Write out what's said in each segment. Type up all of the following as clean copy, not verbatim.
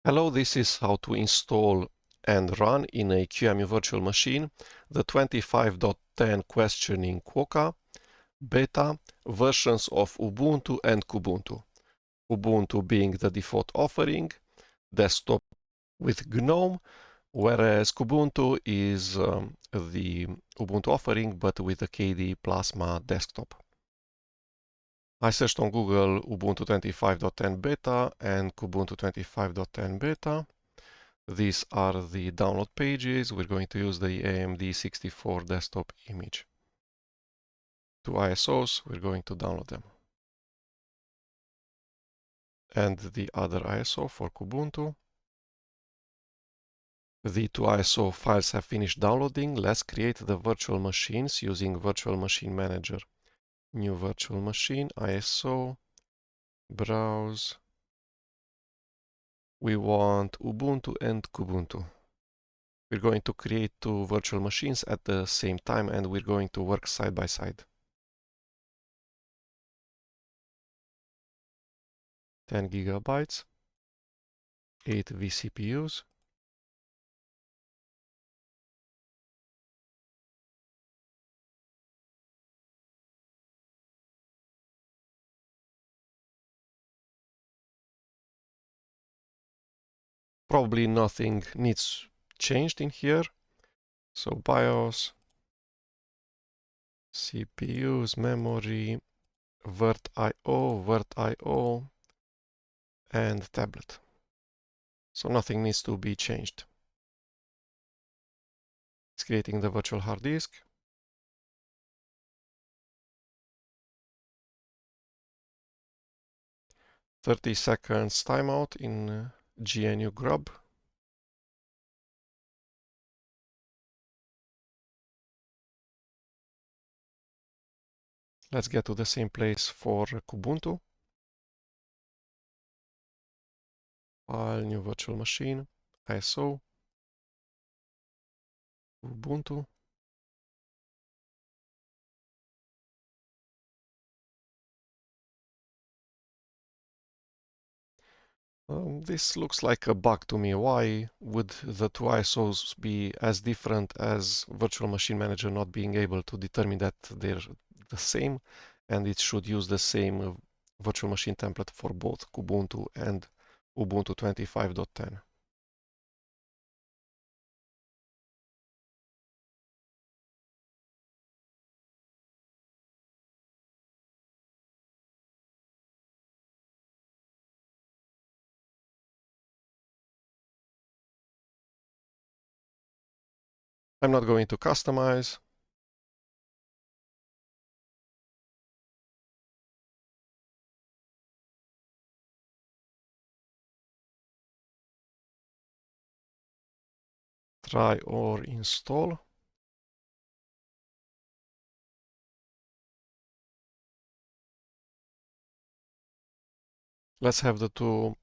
Hello, this is how to install and run in a QEMU virtual machine the 25.10 questioning Quokka beta versions of Ubuntu and Kubuntu. Ubuntu being the default offering, desktop with GNOME, whereas Kubuntu is the Ubuntu offering but with the KDE Plasma desktop. I searched on Google Ubuntu 25.10 beta and Kubuntu 25.10 beta. These are the download pages. We're going to use the AMD64 desktop image. Two ISOs, we're going to download them. And the other ISO for Kubuntu. The two ISO files have finished downloading. Let's create the virtual machines using Virtual Machine Manager. New virtual machine, ISO, browse. We want Ubuntu and Kubuntu. We're going to create two virtual machines at the same time and we're going to work side by side. 10 gigabytes, 8 vCPUs, probably nothing needs changed in here. So BIOS, CPUs, memory, virt-IO, and tablet. So nothing needs to be changed. It's creating the virtual hard disk. "30 seconds timeout in GNU grub." Let's get to the same place for Kubuntu. File, new virtual machine, ISO, Ubuntu. This looks like a bug to me. Why would the two ISOs be as different as Virtual Machine Manager not being able to determine that they're the same and it should use the same virtual machine template for both Kubuntu and Ubuntu 25.10? I'm not going to customize. Try or install. Let's have the two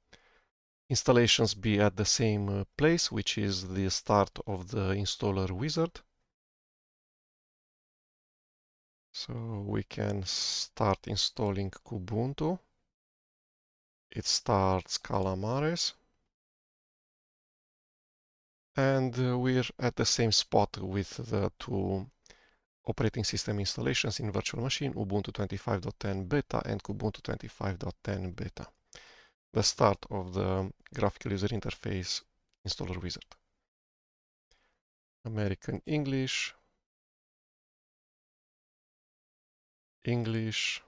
installations be at the same place, which is the start of the installer wizard. So we can start installing Kubuntu. It starts Calamares. And we're at the same spot with the two operating system installations in virtual machine, Ubuntu 25.10 beta and Kubuntu 25.10 beta. The start of the graphical user interface installer wizard. American English, English,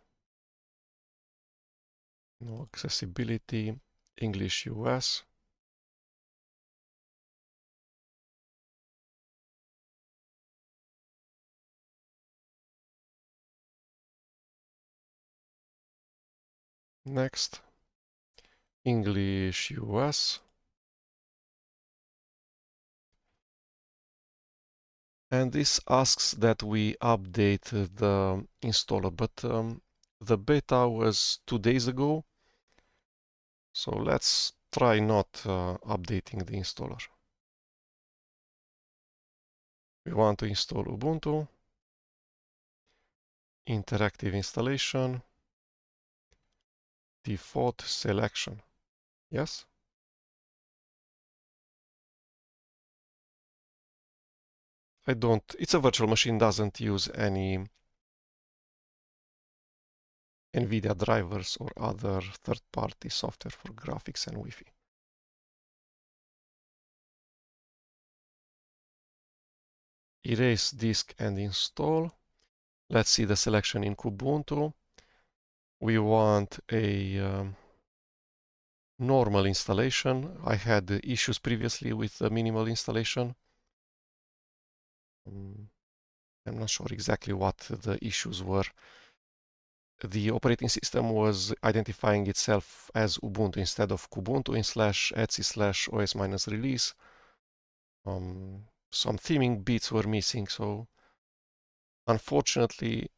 no accessibility, English US. Next, English US. And this asks that we update the installer, but the beta was 2 days ago. So let's try not updating the installer. We want to install Ubuntu, interactive installation, default selection. Yes. it's a virtual machine, doesn't use any NVIDIA drivers or other third-party software for graphics and Wi-Fi. Erase disk and install. Let's see the selection in Kubuntu. We want a normal installation. I had issues previously with the minimal installation. I'm not sure exactly what the issues were. The operating system was identifying itself as Ubuntu instead of Kubuntu in /etc/os-release. Some theming bits were missing, so unfortunately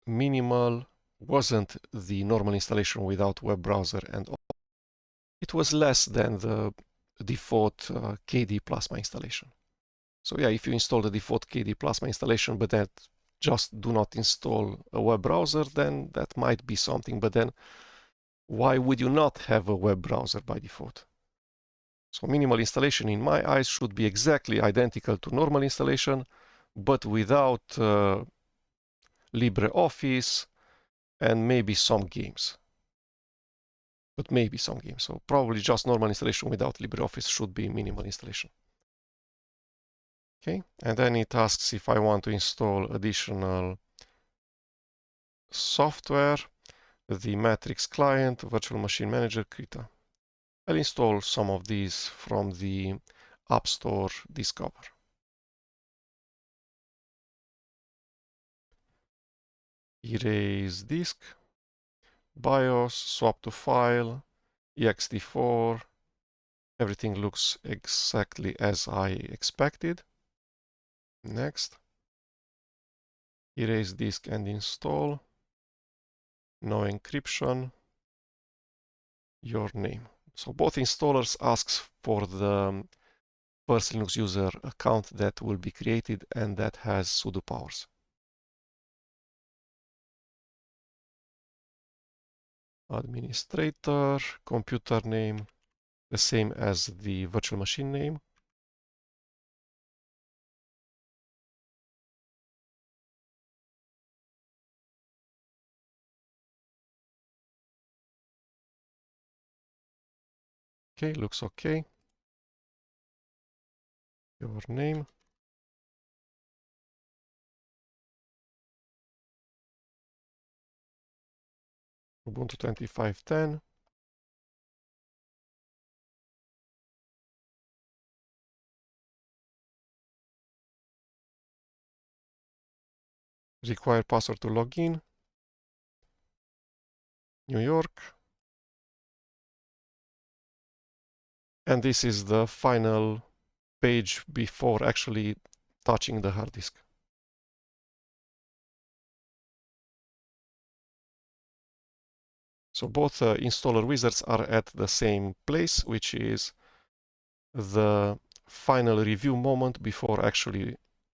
minimal wasn't the normal installation without web browser, and it was less than the default KDE Plasma installation. So yeah, if you install the default KDE Plasma installation but then just do not install a web browser, then that might be something. But then why would you not have a web browser by default? So minimal installation in my eyes should be exactly identical to normal installation, but without LibreOffice and maybe some games. But maybe some games. So probably just normal installation without LibreOffice should be minimal installation. Okay, and then it asks if I want to install additional software, the Matrix client, Virtual Machine Manager, Krita. I'll install some of these from the App Store Discover. Erase disk, BIOS, swap to file, ext4. Everything looks exactly as I expected. Next. Erase disk and install. No encryption. Your name. So both installers asks for the first Linux user account that will be created and that has sudo powers. Administrator, computer name, the same as the virtual machine name. Okay, looks okay. Your name. Ubuntu 25.10. Require password to log in. New York. And this is the final page before actually touching the hard disk. So both installer wizards are at the same place, which is the final review moment before actually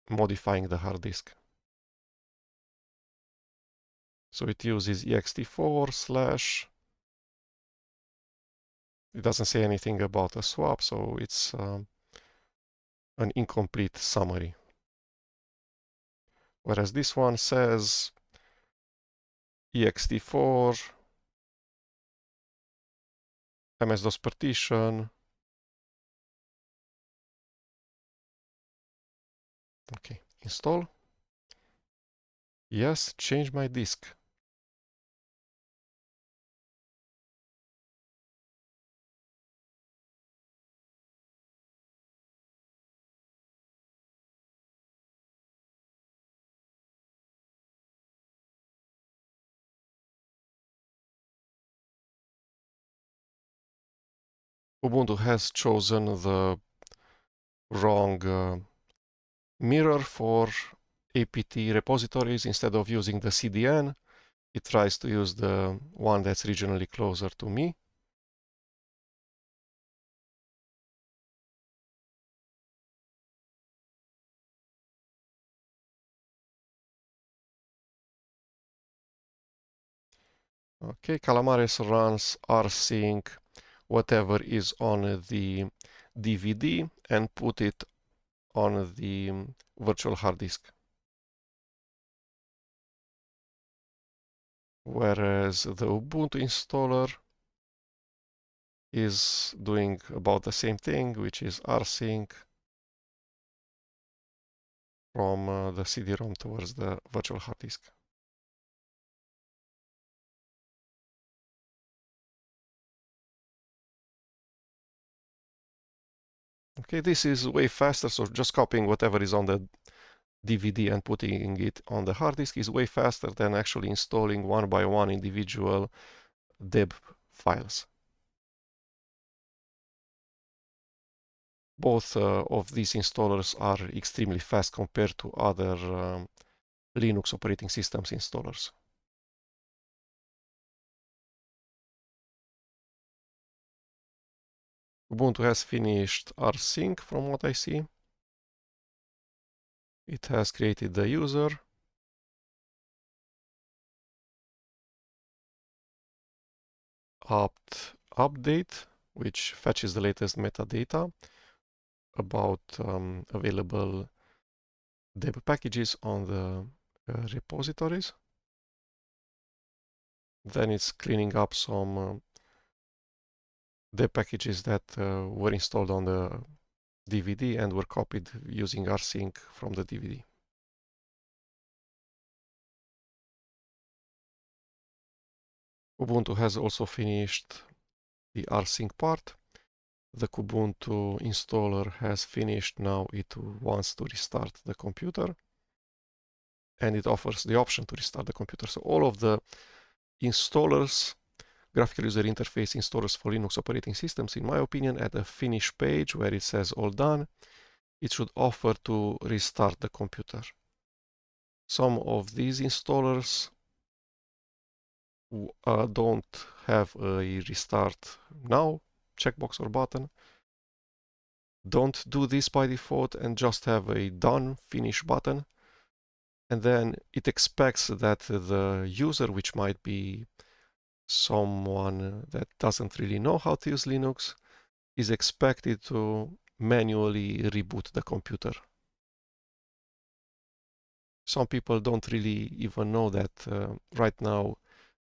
modifying the hard disk. So it uses ext4/. It doesn't say anything about a swap, so it's an incomplete summary. Whereas this one says ext4, MS-DOS partition. Okay, install. Yes, change my disk. Ubuntu has chosen the wrong mirror for apt repositories. Instead of using the CDN, it tries to use the one that's regionally closer to me. Okay, Calamares runs rsync, whatever is on the DVD, and put it on the virtual hard disk. Whereas the Ubuntu installer is doing about the same thing, which is rsync from the CD-ROM towards the virtual hard disk. Okay, this is way faster, so just copying whatever is on the DVD and putting it on the hard disk is way faster than actually installing one by one individual deb files. Both of these installers are extremely fast compared to other Linux operating systems installers. Ubuntu has finished rsync from what I see. It has created the user. Apt update, which fetches the latest metadata about available deb packages on the repositories. Then it's cleaning up some deb packages that were installed on the DVD and were copied using rsync from the DVD. Ubuntu has also finished the rsync part. The Kubuntu installer has finished. Now it wants to restart the computer, and it offers the option to restart the computer. So all of the installers, graphical user interface installers for Linux operating systems, in my opinion, at the finish page where it says all done, it should offer to restart the computer. Some of these installers don't have a restart now checkbox or button. Don't do this by default and just have a done finish button. And then it expects that the user, which might be someone that doesn't really know how to use Linux, is expected to manually reboot the computer. Some people don't really even know that right now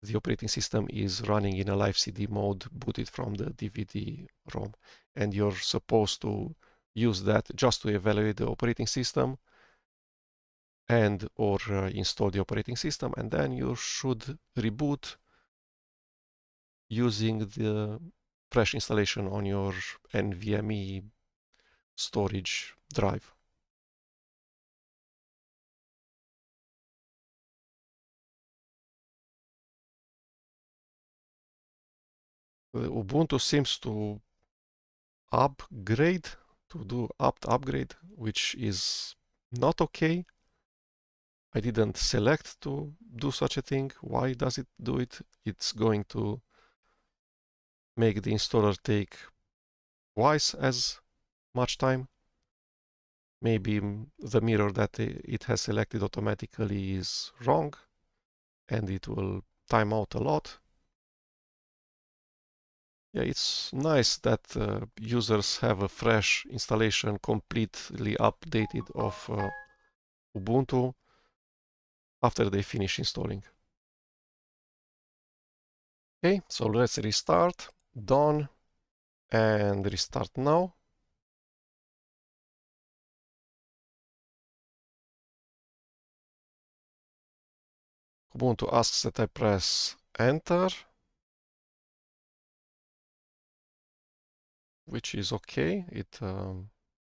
the operating system is running in a live CD mode booted from the DVD-ROM, and you're supposed to use that just to evaluate the operating system and or install the operating system, and then you should reboot using the fresh installation on your NVMe storage drive. Ubuntu seems to upgrade, to do apt upgrade, which is not okay. I didn't select to do such a thing. Why does it do it? It's going to make the installer take twice as much time. Maybe the mirror that it has selected automatically is wrong and it will time out a lot. Yeah, it's nice that users have a fresh installation completely updated of Ubuntu after they finish installing. Okay, so let's restart. Done. And restart now. Ubuntu asks that I press enter, which is okay. It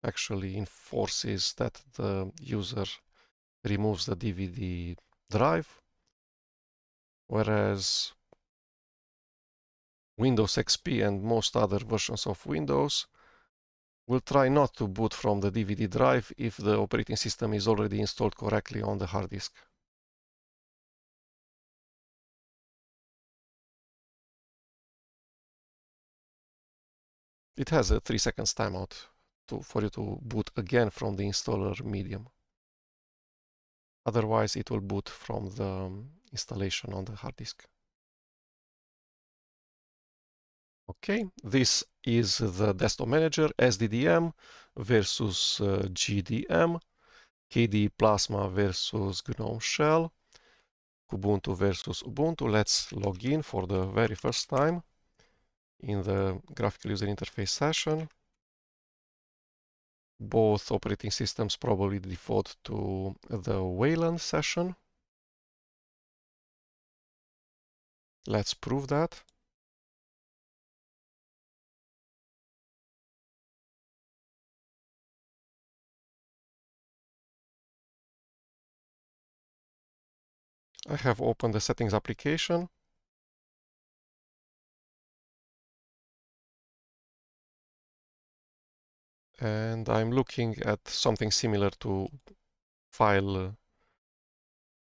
actually enforces that the user removes the DVD drive, whereas Windows XP and most other versions of Windows will try not to boot from the DVD drive if the operating system is already installed correctly on the hard disk. It has a 3 seconds timeout for you to boot again from the installer medium. Otherwise, it will boot from the installation on the hard disk. Okay, this is the desktop manager, SDDM. versus GDM, KDE Plasma versus GNOME Shell, Kubuntu versus Ubuntu. Let's log in for the very first time in the graphical user interface session. Both operating systems probably default to the Wayland session. Let's prove that. I have opened the settings application. And I'm looking at something similar to file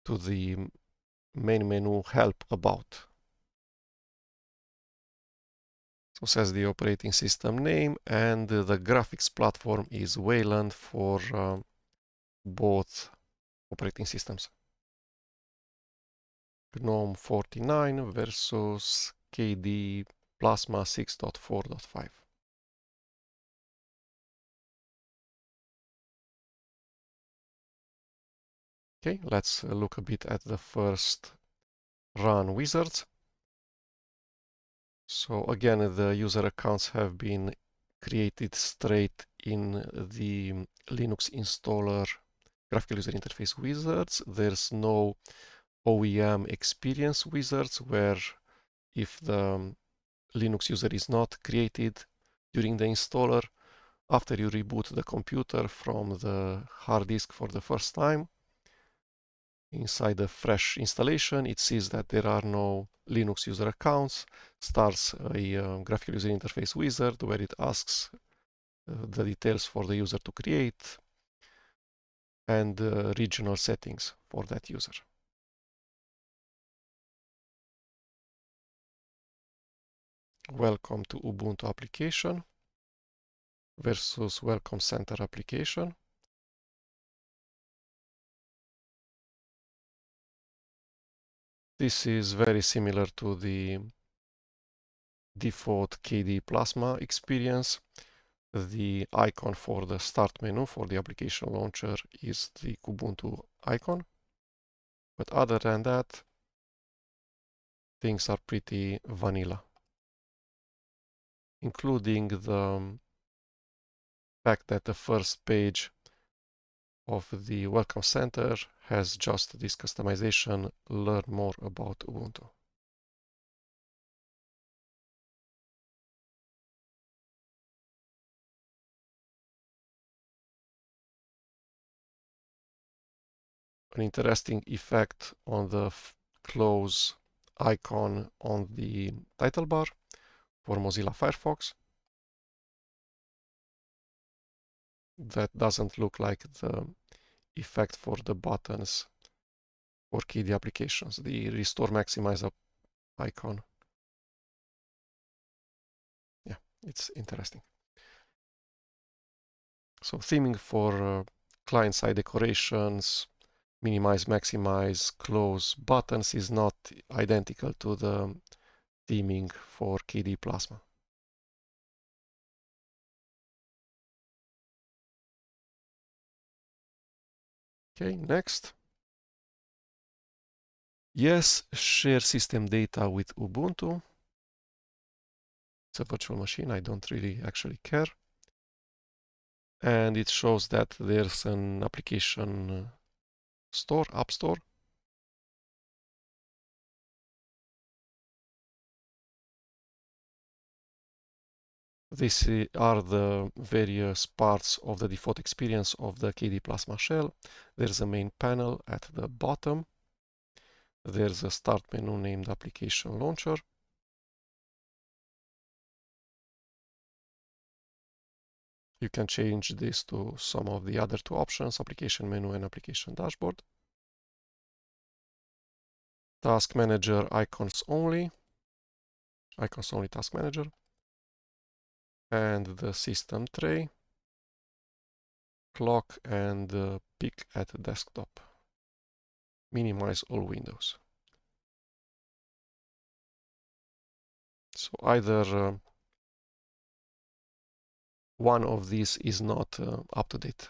to the main menu help about. So says the operating system name, and the graphics platform is Wayland for both operating systems. GNOME 49 versus KDE Plasma 6.4.5. Okay, let's look a bit at the first run wizards. So again, the user accounts have been created straight in the Linux installer graphical user interface wizards. There's no OEM experience wizards where if the Linux user is not created during the installer, after you reboot the computer from the hard disk for the first time, inside the fresh installation, it sees that there are no Linux user accounts, starts a graphical user interface wizard where it asks the details for the user to create and regional settings for that user. Welcome to Ubuntu application versus Welcome Center application. This is very similar to the default KDE Plasma experience. The icon for the start menu for the application launcher is the Kubuntu icon. But other than that, things are pretty vanilla, including the fact that the first page of the Welcome Center has just this customization, learn more about Ubuntu. An interesting effect on the close icon on the title bar for Mozilla Firefox. That doesn't look like the effect for the buttons for KDE applications, the restore maximize icon. Yeah, it's interesting. So theming for client-side decorations, minimize, maximize, close buttons is not identical to the theming for KDE Plasma. Okay, next. Yes, share system data with Ubuntu. It's a virtual machine, I don't really actually care. And it shows that there's an application store, App Store. These are the various parts of the default experience of the KDE Plasma shell. There's a main panel at the bottom. There's a start menu named Application Launcher. You can change this to some of the other two options, Application Menu and Application Dashboard. Task Manager icons only Task Manager. And the system tray, clock, and peek at desktop. Minimize all windows. So either one of these is not up to date.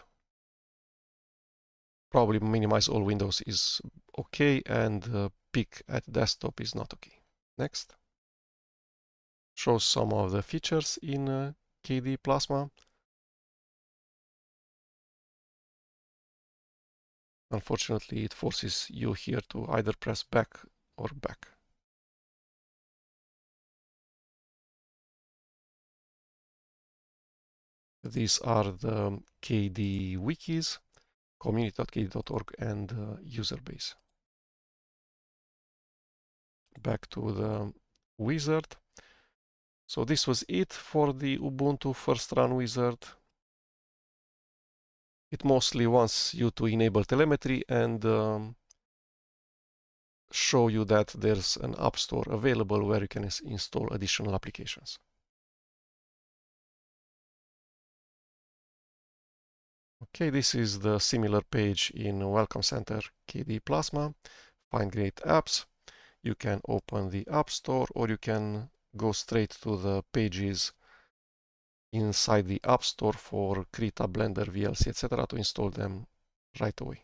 Probably minimize all windows is okay, and peek at desktop is not okay. Next. Shows some of the features in KDE Plasma. Unfortunately, it forces you here to either press back or back. These are the KDE wikis, community.kde.org, and user base. Back to the wizard. So this was it for the Ubuntu first run wizard. It mostly wants you to enable telemetry and show you that there's an app store available where you can install additional applications. Okay, this is the similar page in Welcome Center KDE Plasma. Find great apps. You can open the App Store, or you can go straight to the pages inside the App Store for Krita, Blender, VLC, etc. to install them right away.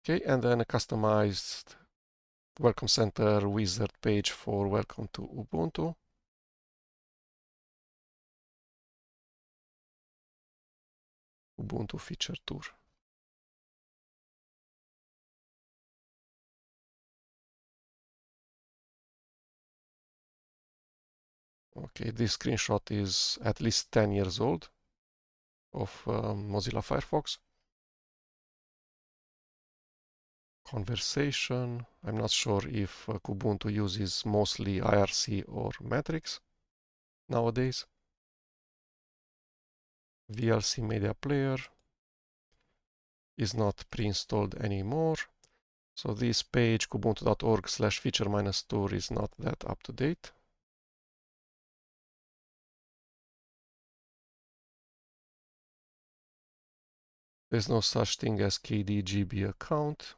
Okay, and then a customized Welcome Center wizard page for Welcome to Ubuntu. Ubuntu feature tour. Okay, this screenshot is at least 10 years old of Mozilla Firefox. Conversation. I'm not sure if Kubuntu uses mostly IRC or metrics nowadays. VLC media player is not pre-installed anymore. So this page, kubuntu.org/feature-tour, is not that up to date. There's no such thing as KDE account.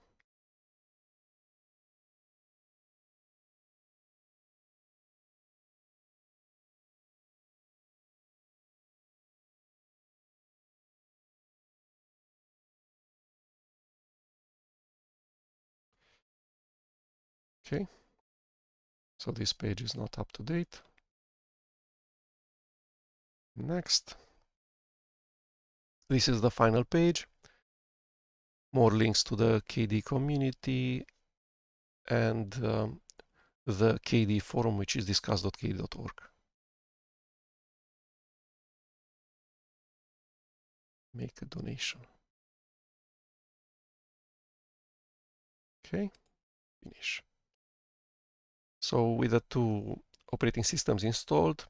Okay, so this page is not up to date. Next. This is the final page. More links to the KDE community and the KDE forum, which is discuss.kde.org. Make a donation. Okay, finish. So with the two operating systems installed,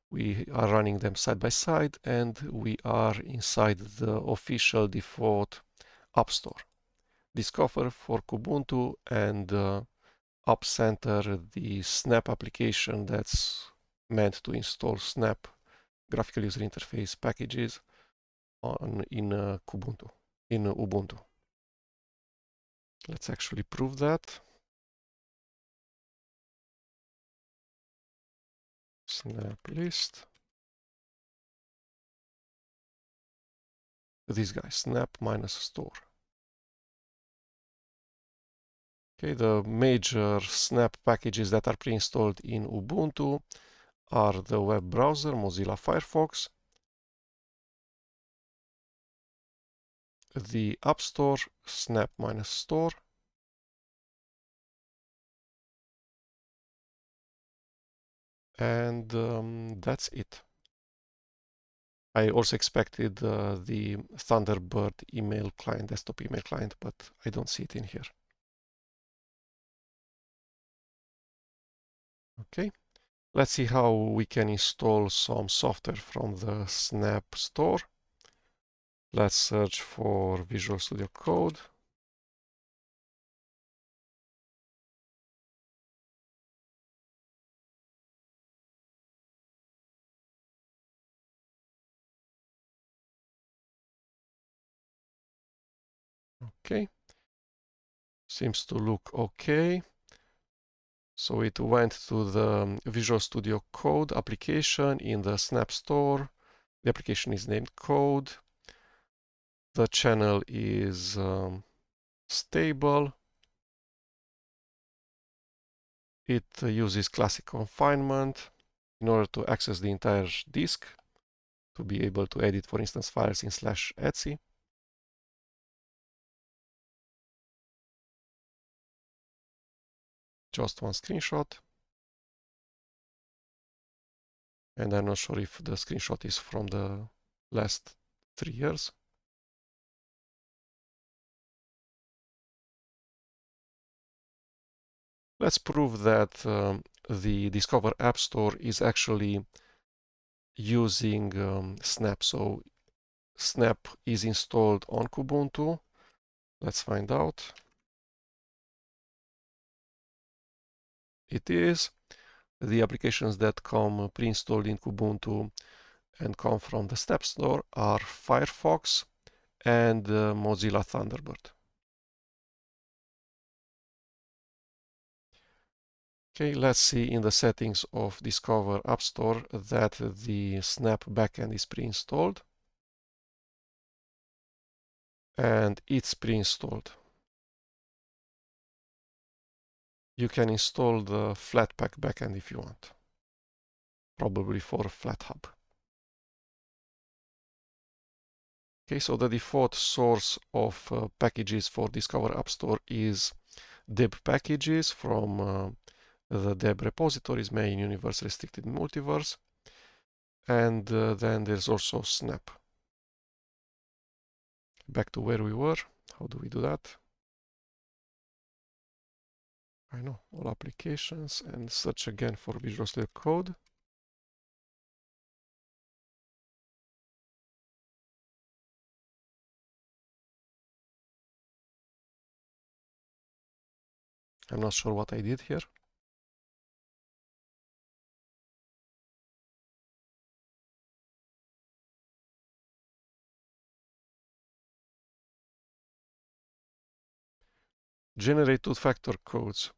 we are running them side by side, and we are inside the official default App Store. Discover for Kubuntu and App Center, the Snap application that's meant to install Snap graphical user interface packages in Kubuntu, in Ubuntu. Let's actually prove that. Snap list. This guy, snap-store. Okay, the major Snap packages that are pre-installed in Ubuntu are the web browser, Mozilla Firefox, the App Store, snap-store, and that's it. I also expected the Thunderbird email client, desktop email client, but I don't see it in here. Okay, let's see how we can install some software from the Snap store. Let's search for Visual Studio Code. Okay, seems to look okay. So it went to the Visual Studio Code application in the Snap Store. The application is named Code. The channel is stable. It uses classic confinement in order to access the entire disk, to be able to edit, for instance, files in /etc. Just one screenshot. And I'm not sure if the screenshot is from the last 3 years. Let's prove that the Discover App Store is actually using Snap. So Snap is installed on Kubuntu. Let's find out. It is. The applications that come pre-installed in Kubuntu and come from the Snap Store are Firefox and Mozilla Thunderbird. Okay, let's see in the settings of Discover App Store that the Snap backend is pre-installed. And it's pre-installed. You can install the Flatpak backend if you want, probably for FlatHub. Okay, so the default source of packages for Discover App Store is deb packages from the deb repositories, main, universe, restricted, multiverse. And then there's also Snap. Back to where we were. How do we do that? I know, all applications, and search again for Visual Studio Code. I'm not sure what I did here. Generate two-factor codes.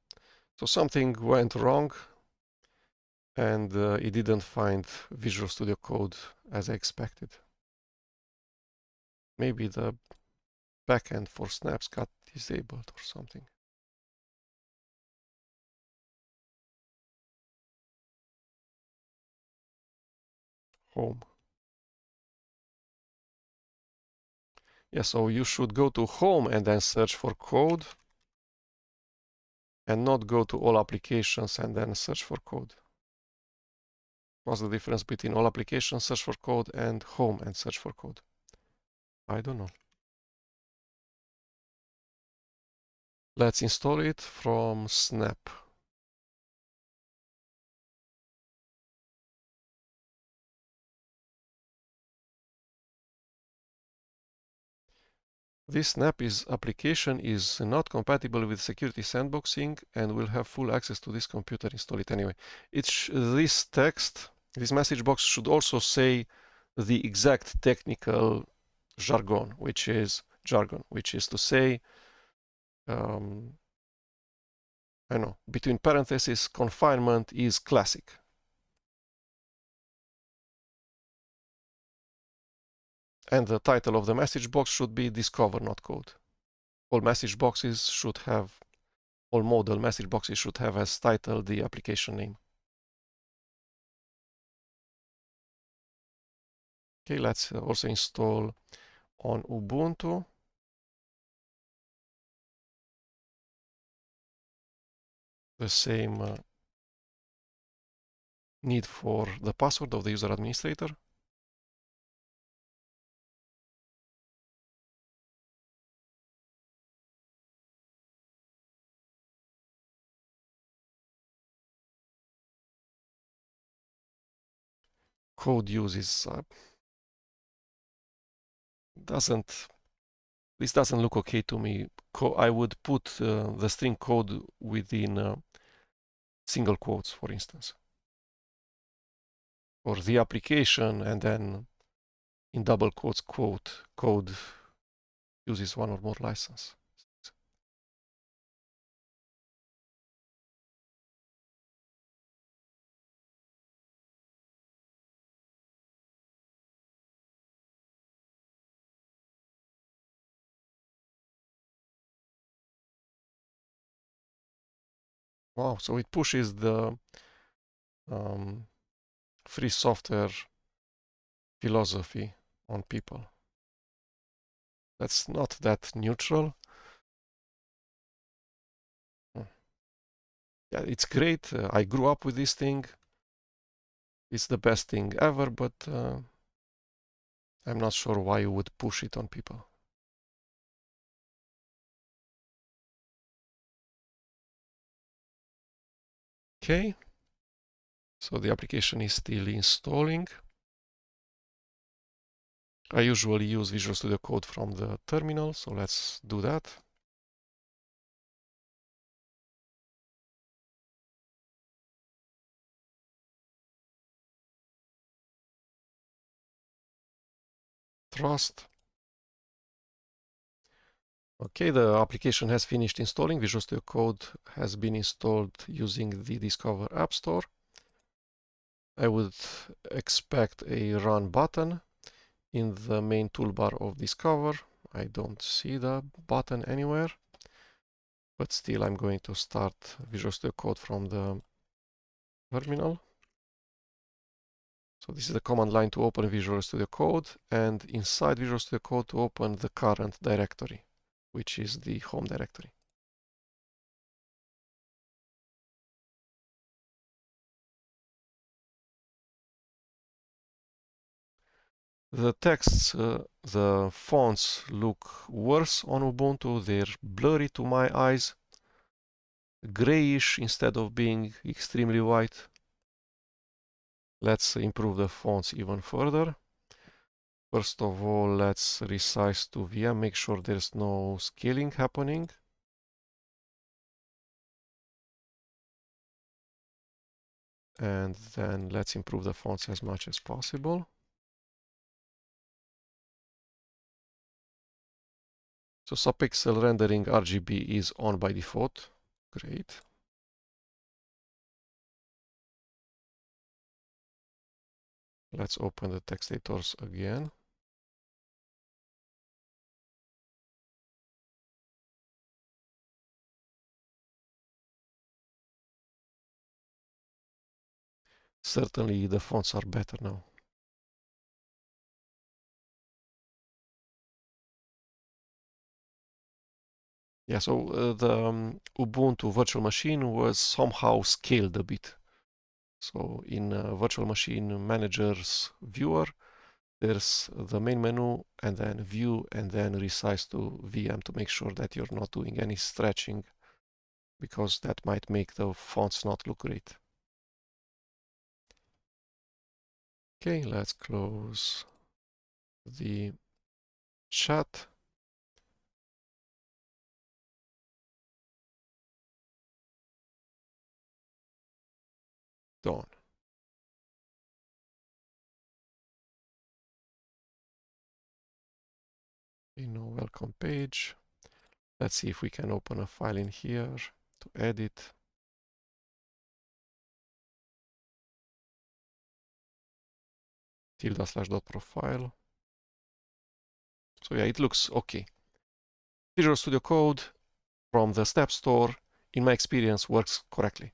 So something went wrong and it didn't find Visual Studio Code as I expected. Maybe the backend for snaps got disabled or something. Home. Yeah, so you should go to Home and then search for code, and not go to all applications and then search for code. What's the difference between all applications, search for code, and Home and search for code? I don't know. Let's install it from Snap. This Snap application is not compatible with security sandboxing and will have full access to this computer. Install it anyway. This text, this message box should also say the exact technical jargon, which is to say, I know, between parentheses, confinement is classic. And the title of the message box should be Discover, not Code. All model message boxes should have as title the application name. Okay, let's also install on Ubuntu. The same need for the password of the user administrator. Code uses this doesn't look okay to me. I would put the string code within single quotes, for instance, or the application, and then in double quotes, quote, code uses one or more license. Wow, so it pushes the free software philosophy on people. That's not that neutral. Yeah, it's great. I grew up with this thing. It's the best thing ever, but I'm not sure why you would push it on people. Okay, so the application is still installing. I usually use Visual Studio Code from the terminal, so let's do that. Trust. Okay, the application has finished installing. Visual Studio Code has been installed using the Discover App Store. I would expect a Run button in the main toolbar of Discover. I don't see the button anywhere, but still I'm going to start Visual Studio Code from the terminal. So this is the command line to open Visual Studio Code, and inside Visual Studio Code to open the current directory, which is the home directory. The texts, the fonts look worse on Ubuntu. They're blurry to my eyes, grayish instead of being extremely white. Let's improve the fonts even further. First of all, let's resize to VM, make sure there's no scaling happening. And then let's improve the fonts as much as possible. So subpixel rendering RGB is on by default. Great. Let's open the text editors again. Certainly the fonts are better now. Yeah, so the Ubuntu virtual machine was somehow scaled a bit. So in virtual machine manager's viewer, there's the main menu and then view and then resize to VM to make sure that you're not doing any stretching, because that might make the fonts not look great. Okay, let's close the chat. Done. Welcome page. Let's see if we can open a file in here to edit. tilde/.profile. So yeah, it looks okay. Visual Studio Code from the Snap Store, in my experience, works correctly.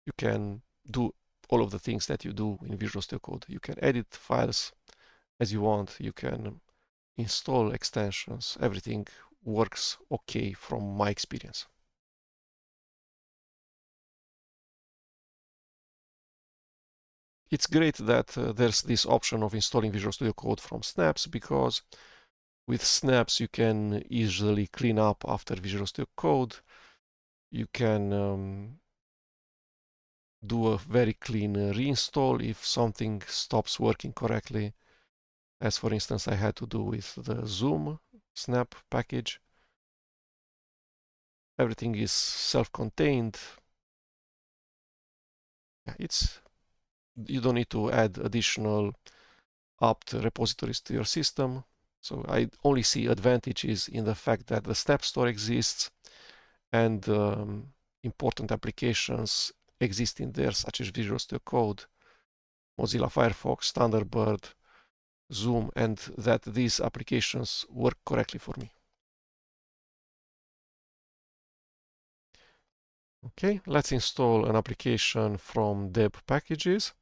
You can do all of the things that you do in Visual Studio Code. You can edit files as you want. You can install extensions. Everything works okay from my experience. It's great that there's this option of installing Visual Studio Code from snaps, because with snaps you can easily clean up after Visual Studio Code. You can do a very clean reinstall if something stops working correctly, as for instance I had to do with the Zoom snap package. Everything is self-contained. You don't need to add additional apt repositories to your system. So I only see advantages in the fact that the Snap Store exists and important applications exist in there, such as Visual Studio Code, Mozilla Firefox, Thunderbird, Zoom, and that these applications work correctly for me. Okay, let's install an application from deb packages.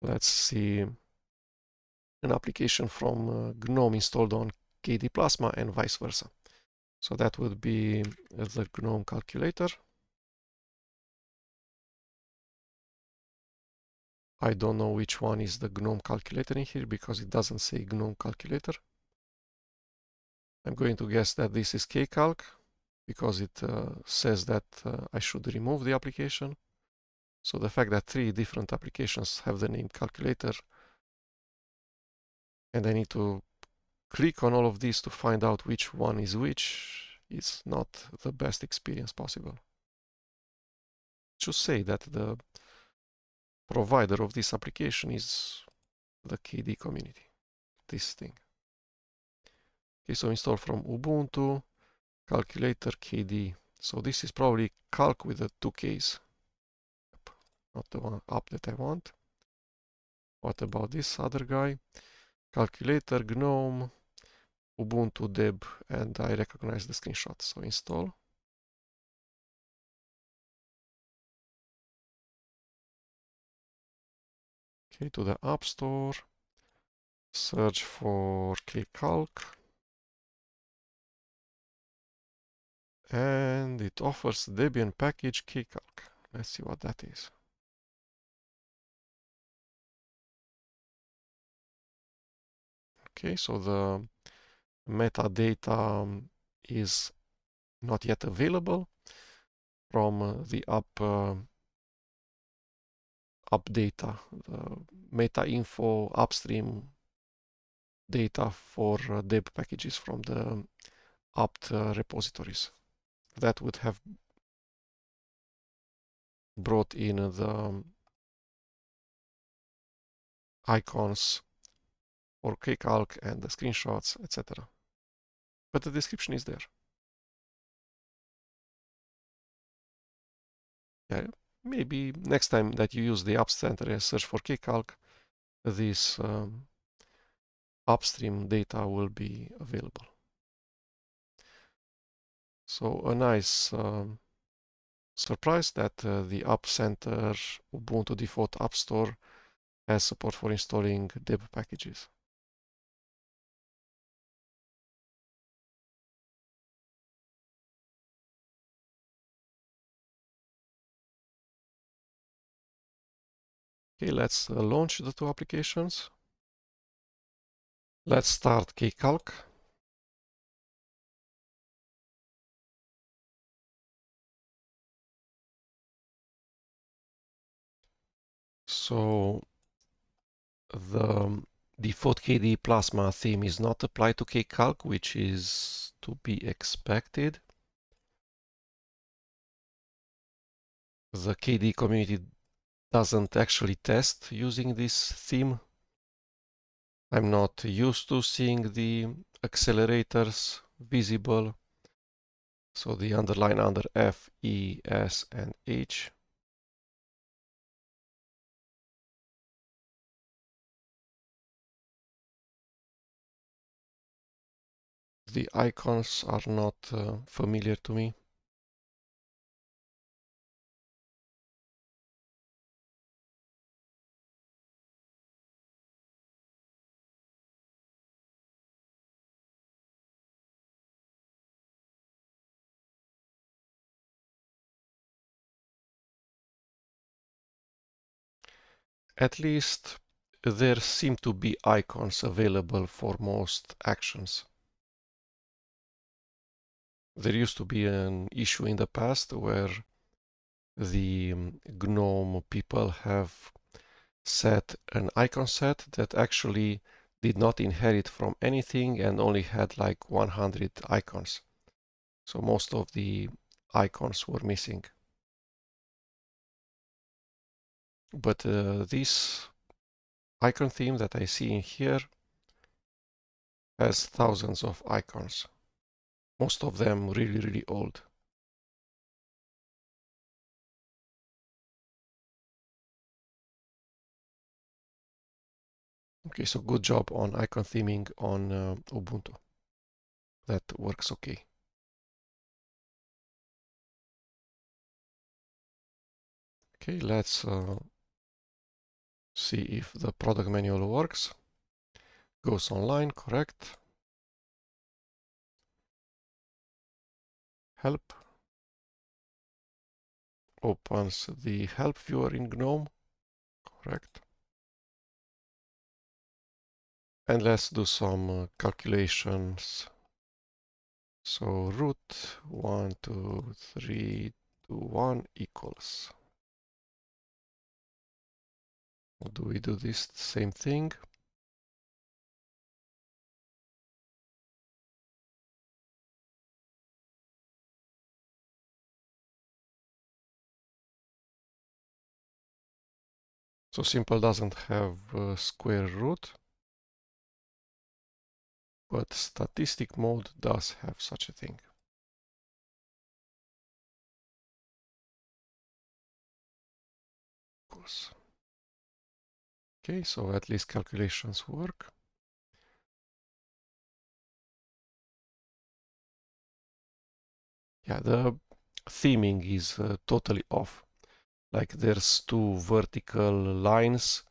Let's see an application from GNOME installed on KDE Plasma and vice versa. So that would be the GNOME calculator. I don't know which one is the GNOME calculator in here because it doesn't say GNOME calculator. I'm going to guess that this is kcalc because it says that I should remove the application. So the fact that 3 different applications have the name calculator and I need to click on all of these to find out which one is which is not the best experience possible. To say that the provider of this application is the KDE community, this thing. Okay, so install from Ubuntu, calculator KDE. So this is probably calc with the 2 Ks. Not the one up that I want. What about this other guy? Calculator, GNOME, Ubuntu, deb, and I recognize the screenshot. So install. Okay, to the App Store. Search for kcalc. And it offers Debian package kcalc. Let's see what that is. Okay, so the metadata is not yet available from the app data, the meta info upstream data for deb packages from the apt repositories. That would have brought in the icons for kcalc and the screenshots, etc. But the description is there. Yeah, maybe next time that you use the App Center and search for kcalc, this upstream data will be available. So a nice surprise that the App Center Ubuntu default App Store has support for installing deb packages. Okay, let's launch the 2 applications. Let's start kcalc. So the default KDE Plasma theme is not applied to kcalc, which is to be expected. The KDE community doesn't actually test using this theme. I'm not used to seeing the accelerators visible. So the underline under F, E, S, and H. The icons are not familiar to me. At least there seem to be icons available for most actions. There used to be an issue in the past where the GNOME people have set an icon set that actually did not inherit from anything and only had like 100 icons. So most of the icons were missing. But this icon theme that I see in here has thousands of icons. Most of them really, really old. Okay, so good job on icon theming on Ubuntu. That works okay. Okay, let's see if the product manual works. Goes online, correct. Help. Opens the help viewer in GNOME, correct. And let's do some calculations. So root 1, 2, 3, 2, 1 equals. Do we do this same thing? So simple doesn't have a square root, but statistic mode does have such a thing. Okay, so at least calculations work. Yeah, the theming is totally off. Like there's two vertical lines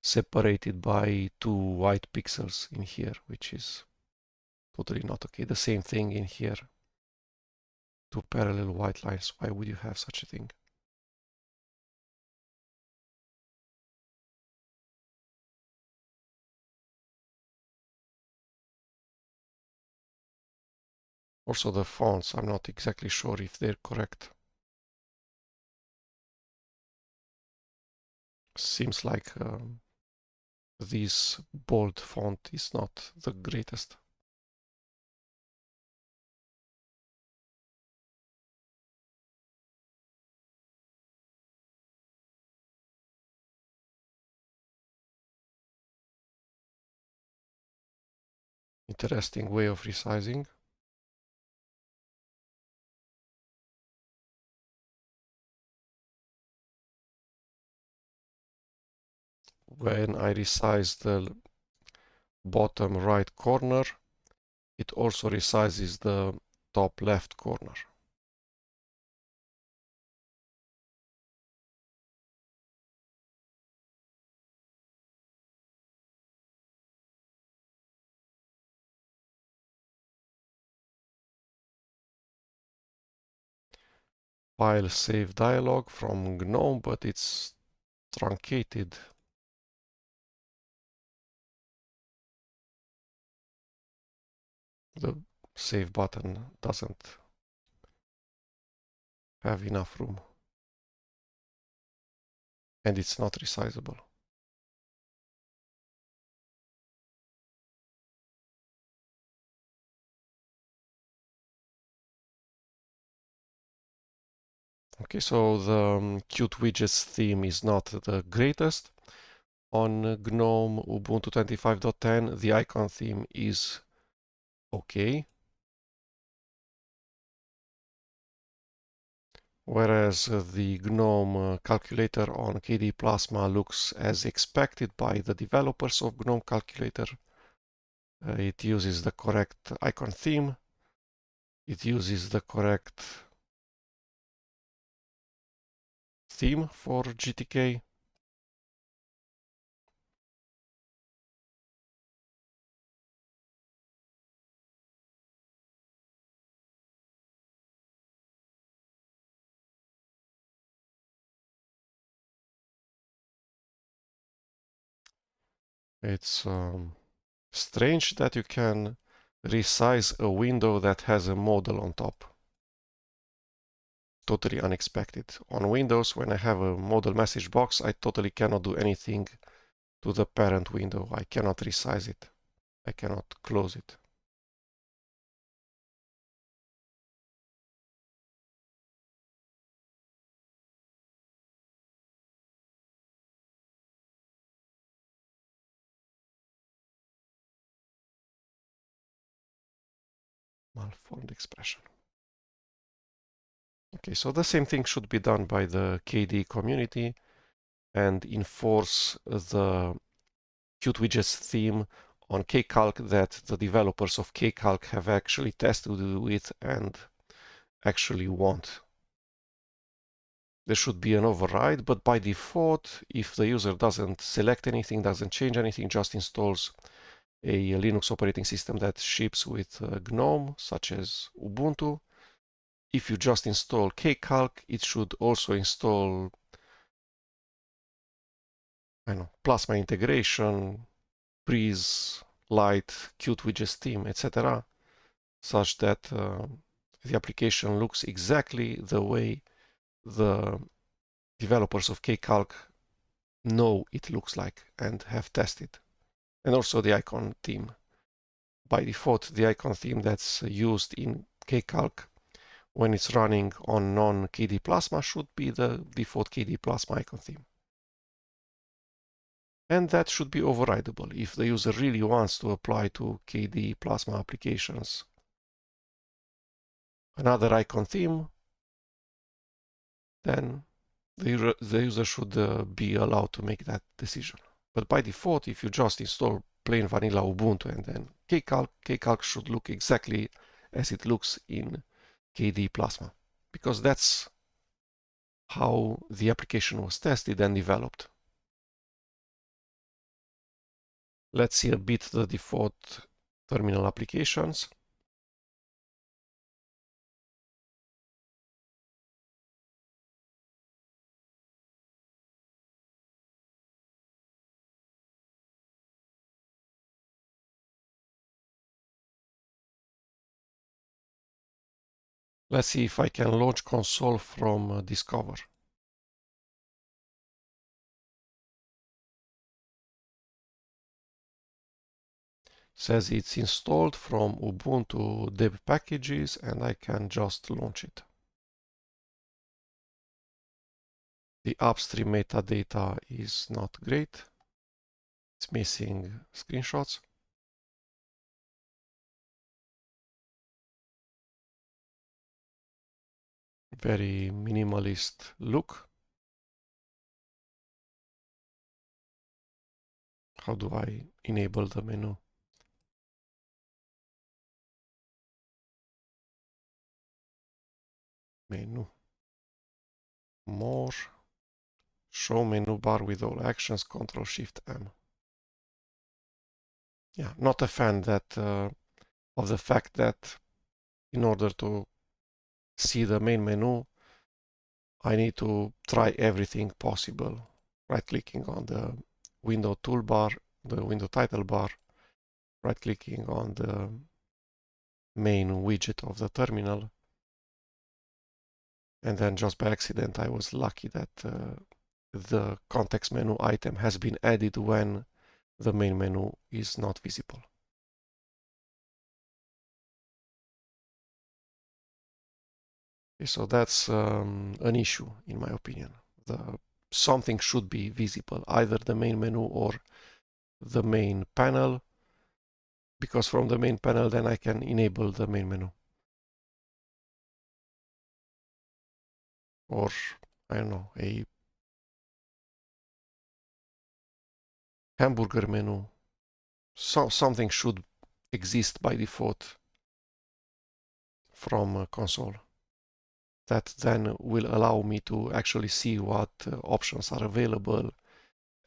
separated by two white pixels in here, which is totally not okay. The same thing in here. Two parallel white lines. Why would you have such a thing? Also the fonts, I'm not exactly sure if they're correct. Seems like this bold font is not the greatest. Interesting way of resizing. When I resize the bottom right corner, it also resizes the top left corner. File save dialog from GNOME, but it's truncated. The save button doesn't have enough room. And it's not resizable. Okay, so the Qt widgets theme is not the greatest. On GNOME Ubuntu 25.10, the icon theme is okay. Whereas the GNOME calculator on KDE Plasma looks as expected by the developers of GNOME calculator. It uses the correct icon theme. It uses the correct theme for GTK. It's strange that you can resize a window that has a model on top. Totally unexpected. On Windows, when I have a model message box, I totally cannot do anything to the parent window. I cannot resize it. I cannot close it. Malformed expression. Okay, so the same thing should be done by the KDE community and enforce the Qt widgets theme on Kcalc that the developers of Kcalc have actually tested with and actually want. there should be an override, but by default, if the user doesn't select anything, doesn't change anything, just installs a Linux operating system that ships with GNOME, such as Ubuntu, if you just install kcalc, it should also install, Plasma integration, Breeze, Lite, Qt widgets theme, etc., such that the application looks exactly the way the developers of kcalc know it looks like and have tested. And also the icon theme. By default, the icon theme that's used in kcalc when it's running on non-KDE Plasma should be the default KDE Plasma icon theme. And that should be overridable if the user really wants to apply to KDE Plasma applications another icon theme, then the user should be allowed to make that decision. But by default, if you just install plain vanilla Ubuntu and then kcalc should look exactly as it looks in KDE Plasma, because that's how the application was tested and developed. Let's see a bit the default terminal applications. Let's see if I can launch console from Discover. Says it's installed from Ubuntu deb packages and I can just launch it. The upstream metadata is not great. It's missing screenshots. Very minimalist look. How do I enable the menu? Menu. More. Show menu bar with all actions, Ctrl-Shift-M. Yeah, not a fan of the fact that in order to see the main menu, I need to try everything possible. Right-clicking on the window toolbar, the window title bar, right-clicking on the main widget of the terminal. And then just by accident, I was lucky that the context menu item has been added when the main menu is not visible. Okay, so that's an issue, in my opinion. Something should be visible, either the main menu or the main panel, because from the main panel then I can enable the main menu. Or, I don't know, a hamburger menu. Something should exist by default from console. That then will allow me to actually see what options are available,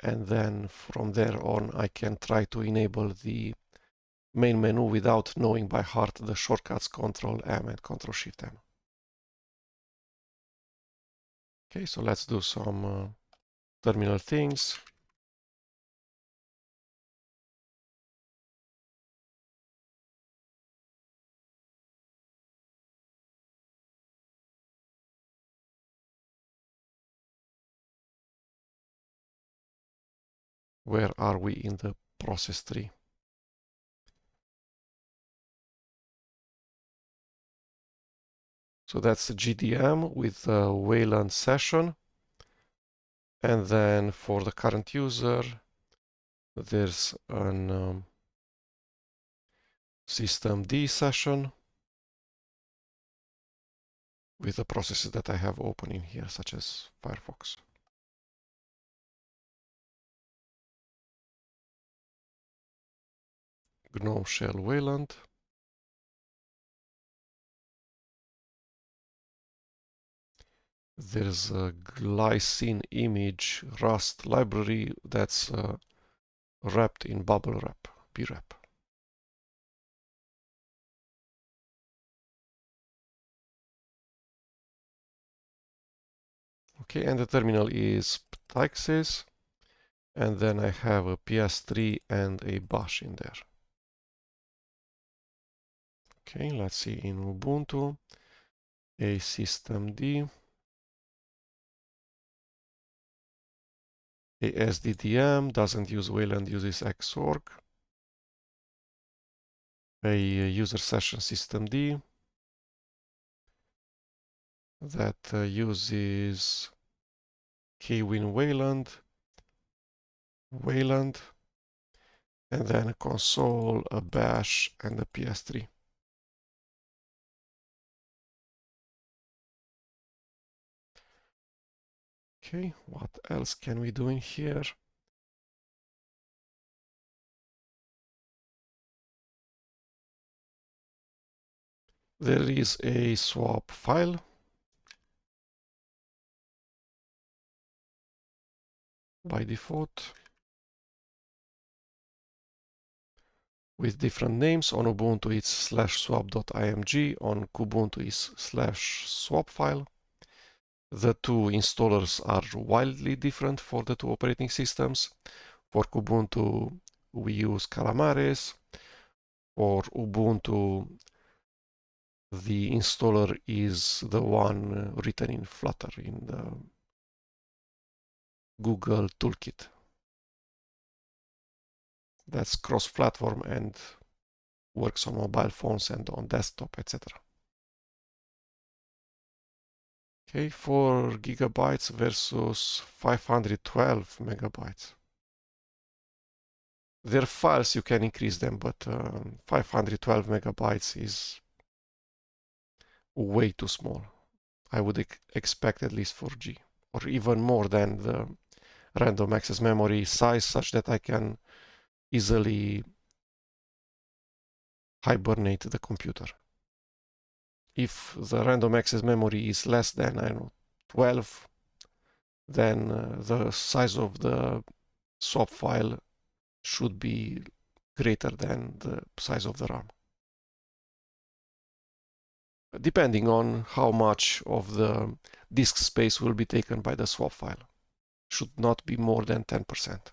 and then from there on I can try to enable the main menu without knowing by heart the shortcuts Ctrl-M and Ctrl-Shift-M. Okay, so let's do some terminal things. Where are we in the process tree? So that's a GDM with a Wayland session. And then for the current user, there's an systemd session with the processes that I have open in here, such as Firefox. GNOME shell Wayland. there's a glycine image Rust library that's wrapped in bubble wrap, BWrap. Okay, and the terminal is ptaxis, and then I have a PS3 and a bash in there. Okay, let's see in Ubuntu, a systemd, a SDDM, doesn't use Wayland, uses Xorg, a user session systemd that uses kwin Wayland, and then a console, a bash, and a PS3. Okay, what else can we do in here? There is a swap file by default with different names. On Ubuntu it's /swap.img, on Kubuntu is /swapfile. The two installers are wildly different for the two operating systems. For Kubuntu we use Calamares. For Ubuntu the installer is the one written in Flutter in the Google Toolkit. That's cross-platform and works on mobile phones and on desktop, etc. Okay, 4 gigabytes versus 512 megabytes. They're files, you can increase them, but 512 megabytes is way too small. I would expect at least 4G, or even more than the random access memory size, such that I can easily hibernate the computer. If the random access memory is less than, I don't know, 12, then the size of the swap file should be greater than the size of the RAM. Depending on how much of the disk space will be taken by the swap file. Should not be more than 10%.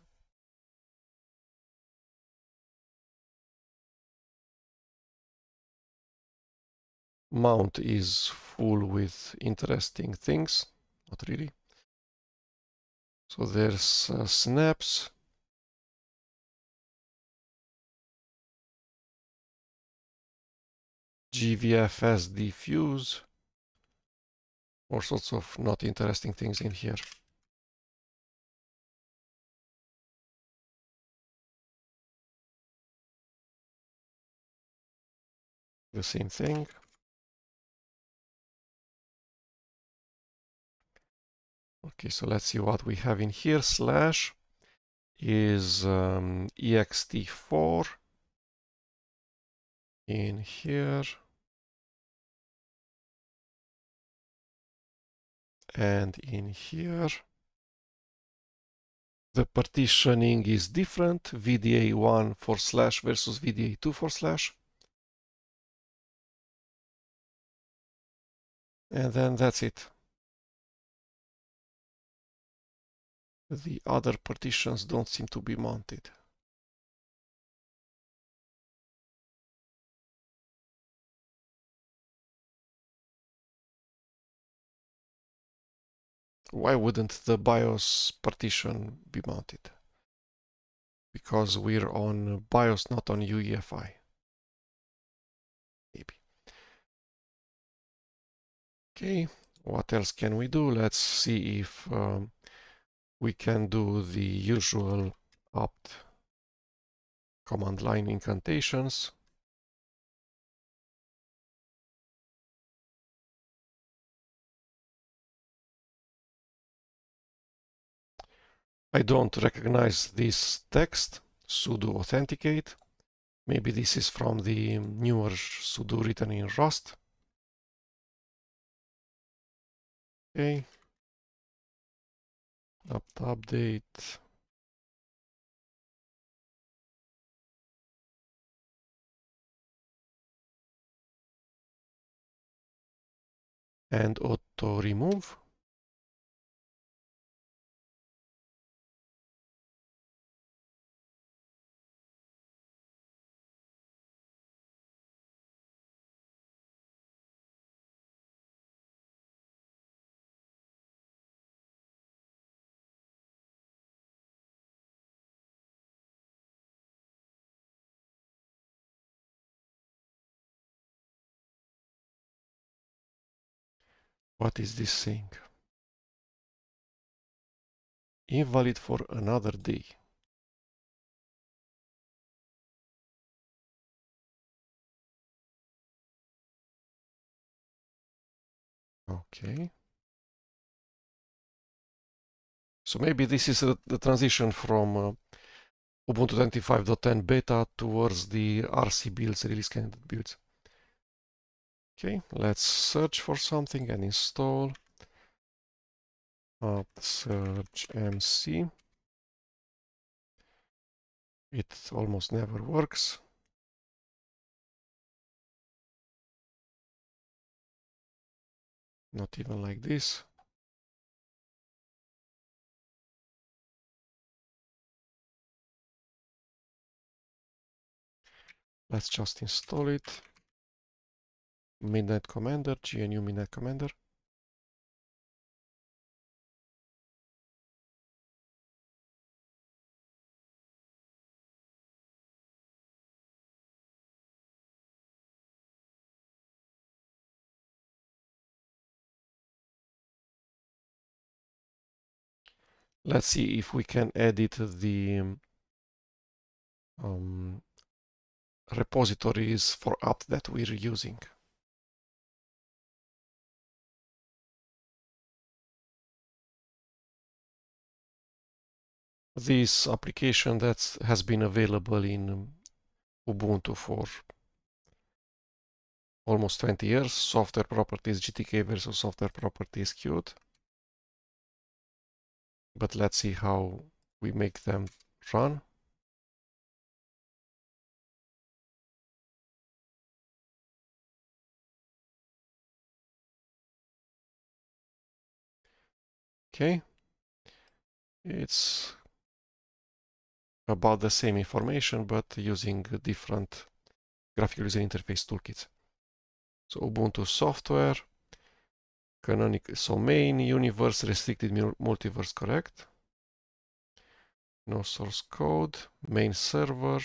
Mount is full with interesting things. Not really. So there's snaps. GVFS diffuse. All sorts of not interesting things in here. The same thing. Okay, so let's see what we have in here. Slash is ext4 in here. And in here. The partitioning is different. VDA1 / versus VDA2 /. And then that's it. The other partitions don't seem to be mounted. Why wouldn't the BIOS partition be mounted? Because we're on BIOS, not on UEFI. Maybe. Okay, what else can we do? Let's see if we can do the usual apt command line incantations. I don't recognize this text, sudo authenticate. Maybe this is from the newer sudo written in Rust. Okay, update. And auto remove. What is this saying? Invalid for another day. Okay. So maybe this is the transition from Ubuntu 25.10 beta towards the RC builds, release candidate builds. Okay, let's search for something and install search MC. It almost never works. Not even like this. Let's just install it. Midnight Commander, GNU Midnight Commander. Let's see if we can edit the repositories for app that we're using. This application that has been available in Ubuntu for almost 20 years, software properties GTK versus software properties Qt. But let's see how we make them run. Okay, it's about the same information, but using different graphical user interface toolkits. So Ubuntu software, canonical, so main, universe, restricted multiverse, correct? No source code, main server.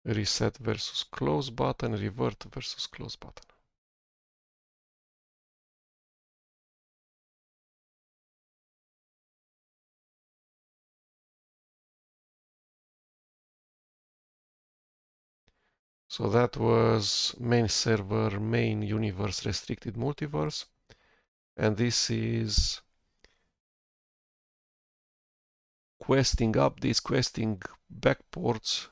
Reset versus close button, revert versus close button. So that was main server, main universe, restricted multiverse. And this is questing updates, questing backports.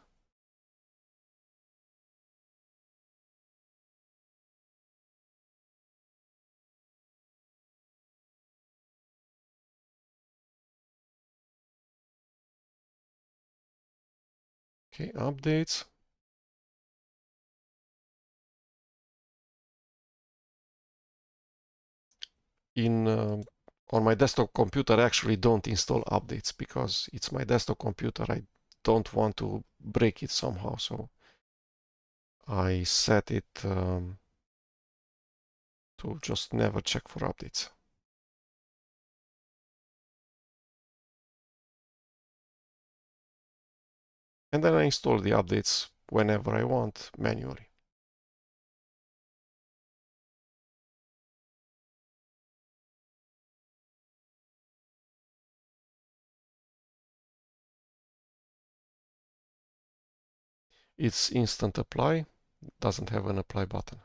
Okay, updates. On my desktop computer, I actually don't install updates because it's my desktop computer. I don't want to break it somehow, so I set it to just never check for updates. And then I install the updates whenever I want manually. It's instant apply, doesn't have an apply button.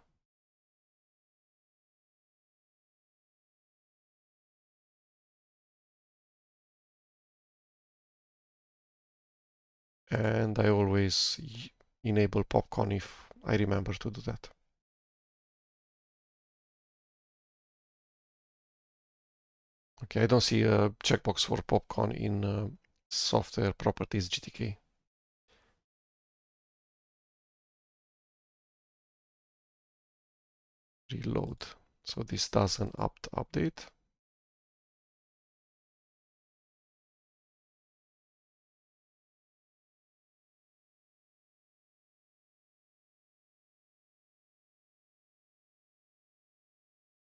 And I always enable popcorn if I remember to do that. Okay, I don't see a checkbox for popcorn in software properties GTK. Reload. So this does an apt update.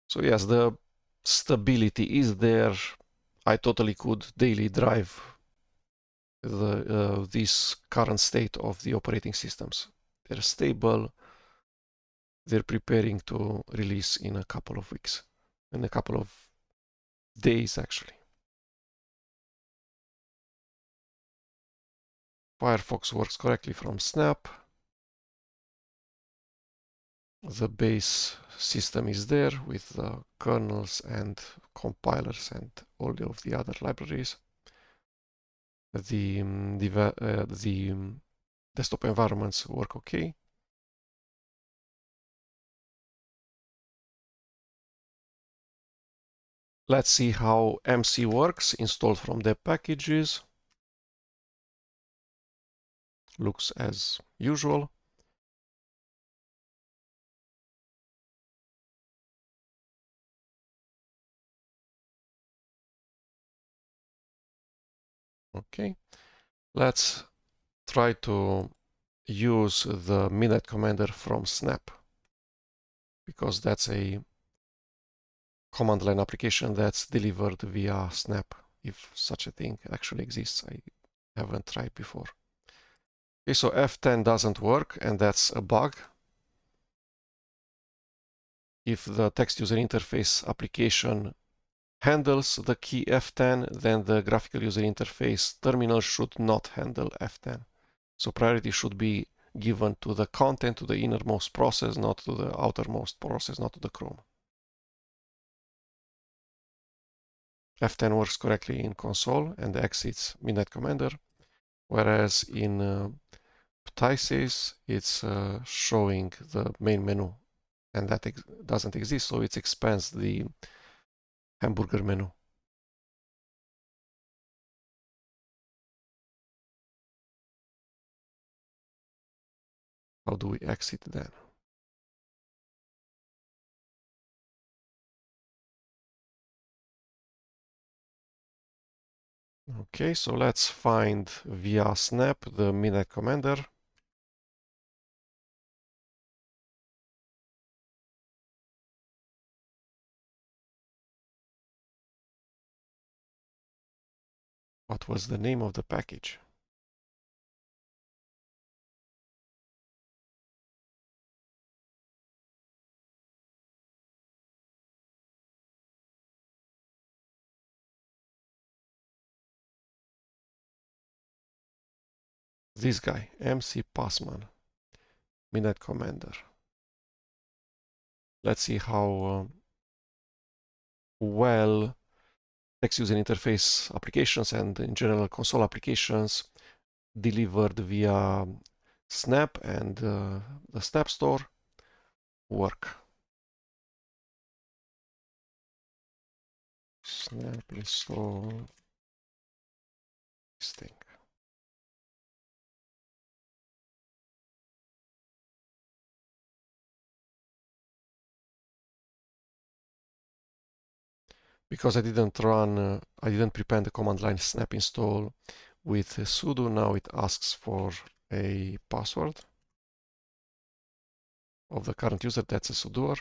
So yes, the stability is there. I totally could daily drive this current state of the operating systems. They're stable. They're preparing to release in a couple of weeks, in a couple of days actually. Firefox works correctly from Snap. The base system is there with the kernels and compilers and all of the other libraries. The desktop environments work okay. Let's see how MC works installed from the packages. Looks as usual. Okay, let's try to use the Minute Commander from Snap, because that's a command line application that's delivered via Snap, if such a thing actually exists. I haven't tried before. Okay, so F10 doesn't work, and that's a bug. If the text user interface application handles the key F10, then the graphical user interface terminal should not handle F10. So priority should be given to the content, to the innermost process, not to the outermost process, not to the Chrome. F10 works correctly in console and exits Minute Commander, whereas in 8ce7bba5 it's showing the main menu, and that doesn't exist, so it expands the hamburger menu. How do we exit then? Okay, so let's find via Snap the Minute Commander. What was the name of the package? This guy, MC Passman, Minute Commander. Let's see how well text user interface applications and in general console applications delivered via Snap and the Snap Store work. Snap install this thing. Because I didn't prepare the command line snap install with sudo, now it asks for a password of the current user. That's a sudoer.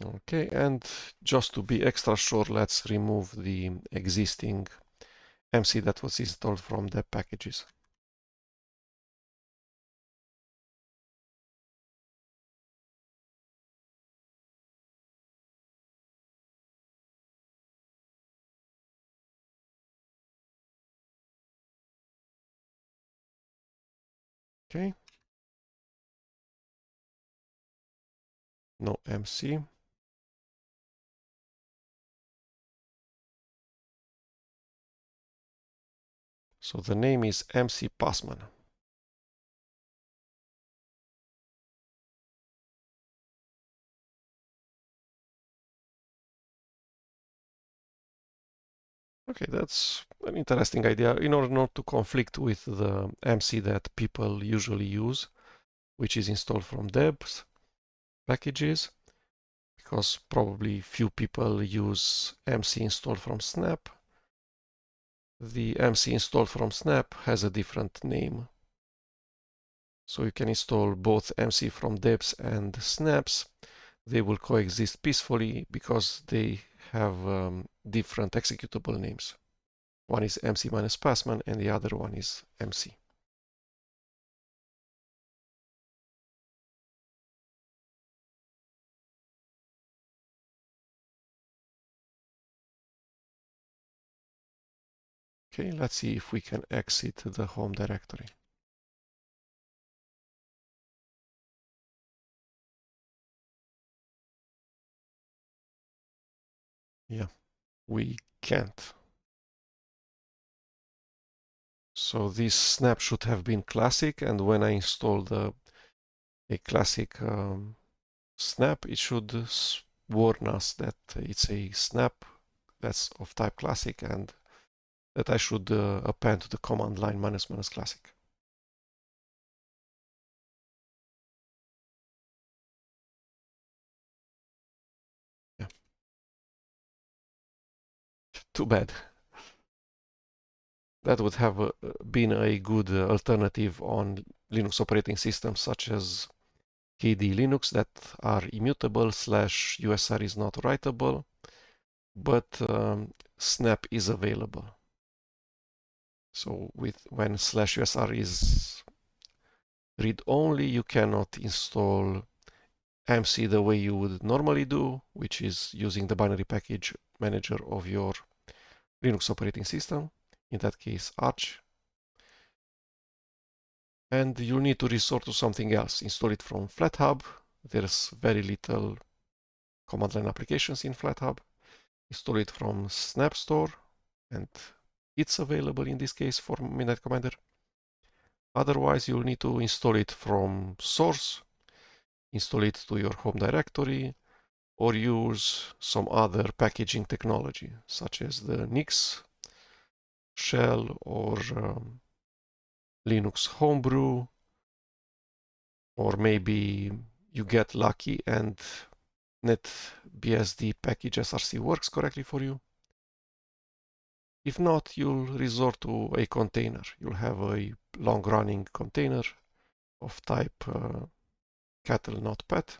Okay, and just to be extra sure, let's remove the existing MC that was installed from the packages. Okay. No MC. So the name is MC Passman. Okay, that's an interesting idea. In order not to conflict with the MC that people usually use, which is installed from debs packages, because probably few people use MC installed from snap. The MC installed from snap has a different name. So you can install both MC from debs and snaps. They will coexist peacefully because they have different executable names. One is MC-Passman and the other one is MC. Okay, let's see if we can exit the home directory. Yeah, we can't. So this snap should have been classic, and when I installed a classic snap, it should warn us that it's a snap that's of type classic and that I should append to the command line ---- classic. Yeah. Too bad. That would have been a good alternative on Linux operating systems such as KDE Linux that are immutable / USR is not writable, but snap is available. So when /USR is read-only, you cannot install MC the way you would normally do, which is using the binary package manager of your Linux operating system, in that case Arch. And you'll need to resort to something else. Install it from FlatHub. There's very little command line applications in FlatHub. Install it from Snap Store, and it's available in this case for Midnight Commander. Otherwise, you'll need to install it from source, install it to your home directory, or use some other packaging technology, such as the Nix shell or Linux Homebrew, or maybe you get lucky and NetBSD package SRC works correctly for you. If not, you'll resort to a container. You'll have a long-running container of type cattle, not pet.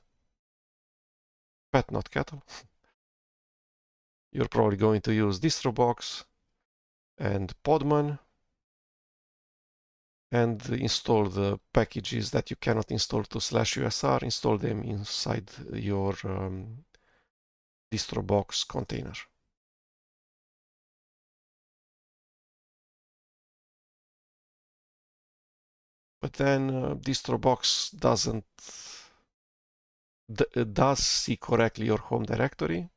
Pet, not cattle. You're probably going to use DistroBox and Podman and install the packages that you cannot install to /USR, install them inside your DistroBox container. But then DistroBox does see correctly your home directory,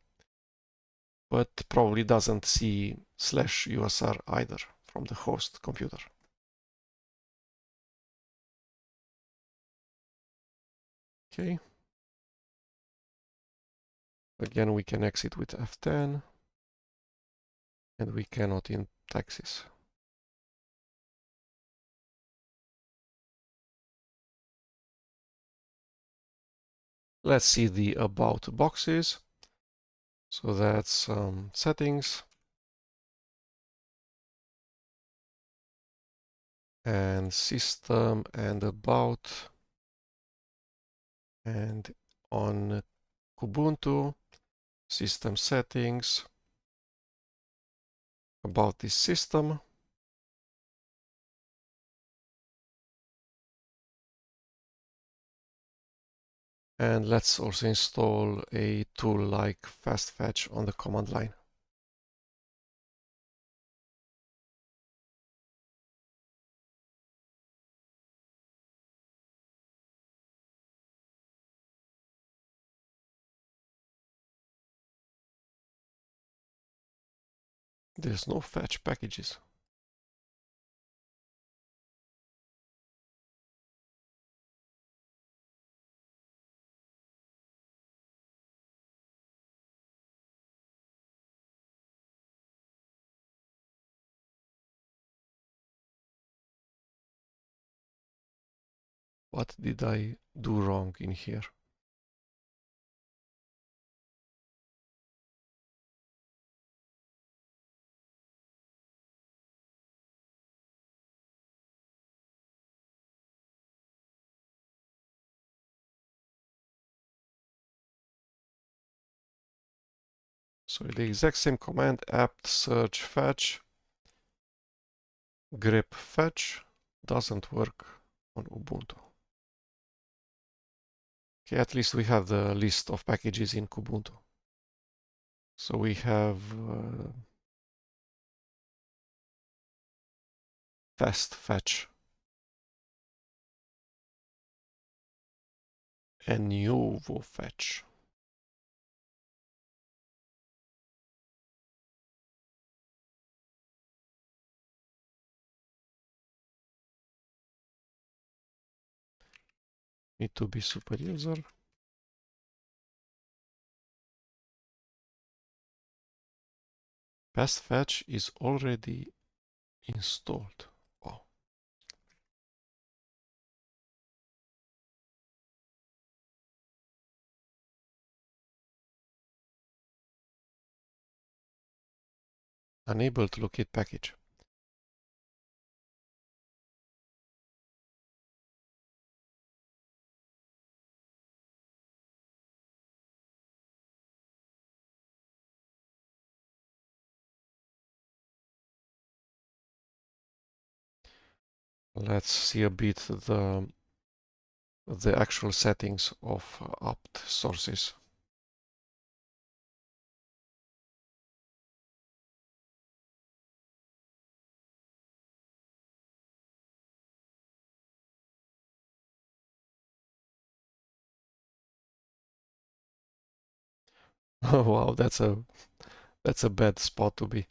but probably doesn't see /USR either from the host computer. Okay. Again, we can exit with F10, and we cannot in Texas. Let's see the about boxes. So that's settings and system and about, and on Kubuntu, system settings, about this system. And let's also install a tool like fastfetch on the command line. There's no fetch packages. What did I do wrong in here? So the exact same command, apt search fetch grep fetch, doesn't work on Ubuntu. Okay, at least we have the list of packages in Kubuntu. So we have fast fetch and nuovo fetch. Need to be super user. Fast fetch is already installed. Wow. Unable to locate package. Let's see a bit the actual settings of apt sources. Wow, that's a bad spot to be.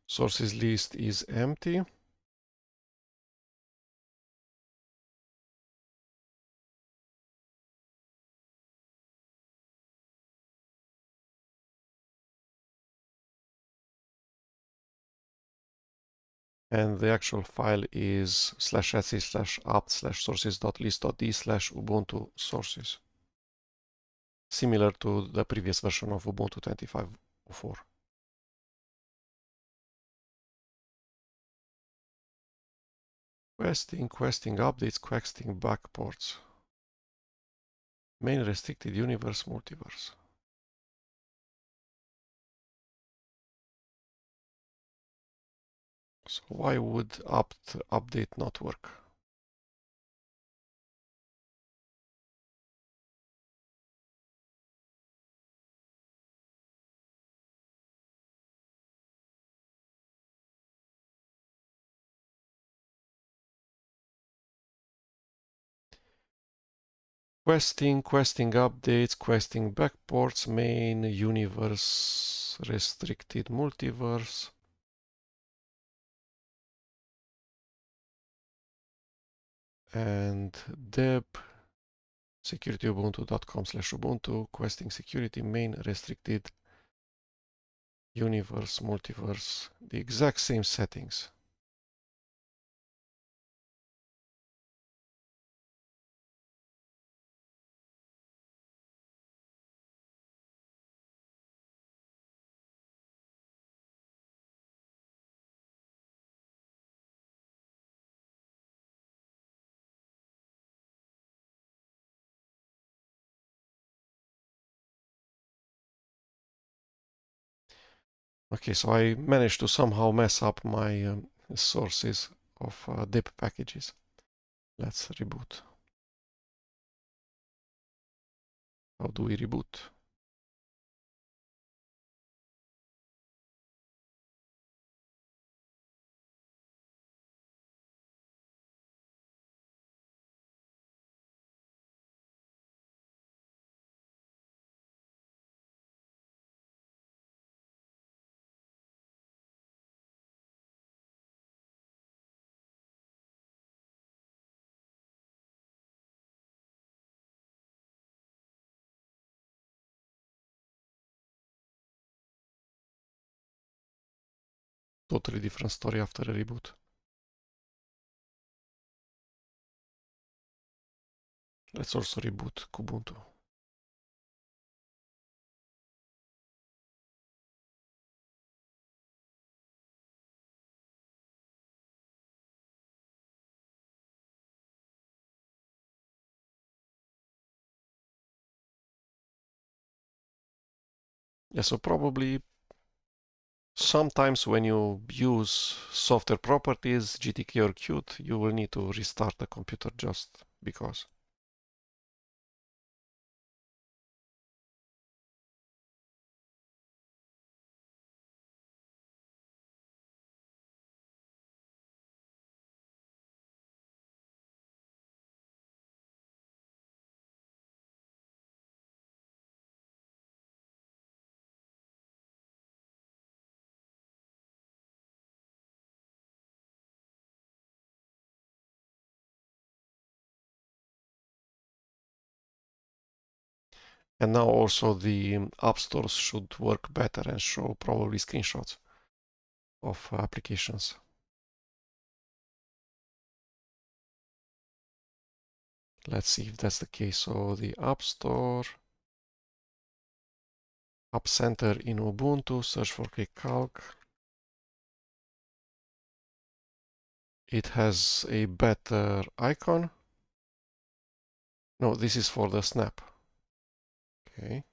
Sources list is empty. And the actual file is /etc/apt/sources.list.d/ubuntu sources. Similar to the previous version of Ubuntu 25.04. Questing updates, questing backports. Main restricted universe, multiverse. So why would apt update not work? Questing updates, questing backports, main universe, restricted multiverse. And deb securityubuntu.com/ubuntu, questing security, main restricted universe, multiverse, the exact same settings. Okay, so I managed to somehow mess up my sources of deb packages. Let's reboot. How do we reboot? totally different story after a reboot. Let's also reboot Kubuntu. Yeah, so probably sometimes when you use software properties, GTK or Qt, you will need to restart the computer just because. And now also the app stores should work better and show probably screenshots of applications. Let's see if that's the case. So the App Store, App Center in Ubuntu, search for KCalc. It has a better icon. No, this is for the snap. Okay.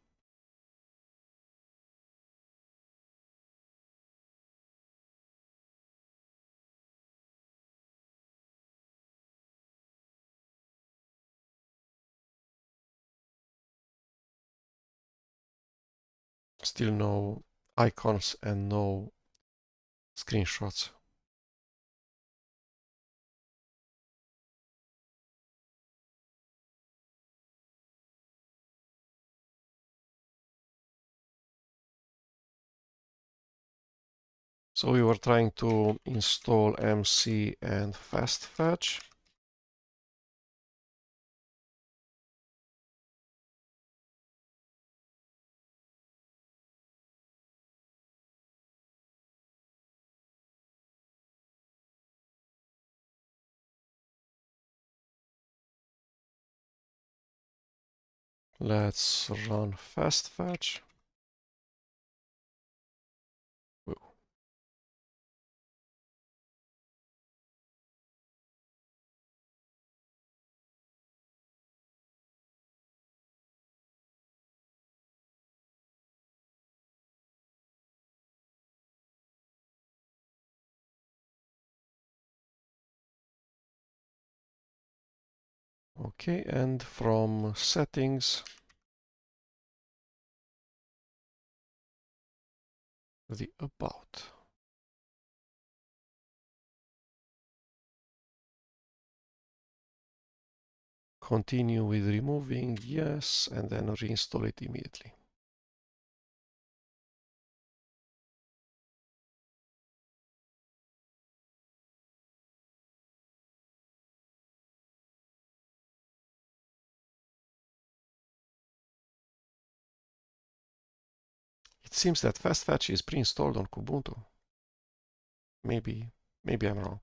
Still no icons and no screenshots. So we were trying to install MC and fast fetch. Let's run fast fetch. Okay, and from settings, the about. Continue with removing, yes, and then reinstall it immediately. It seems that fast fetch is pre-installed on Kubuntu. Maybe I'm wrong.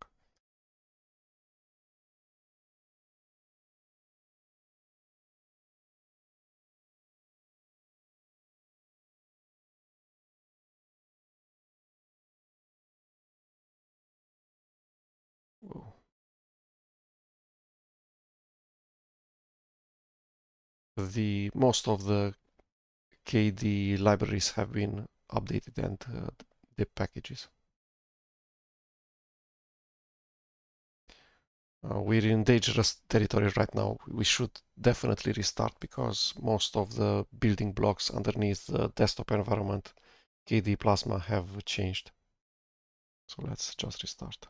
Whoa. Most of the KDE libraries have been updated and the packages. We're in dangerous territory right now. We should definitely restart because most of the building blocks underneath the desktop environment KDE Plasma have changed. So let's just restart.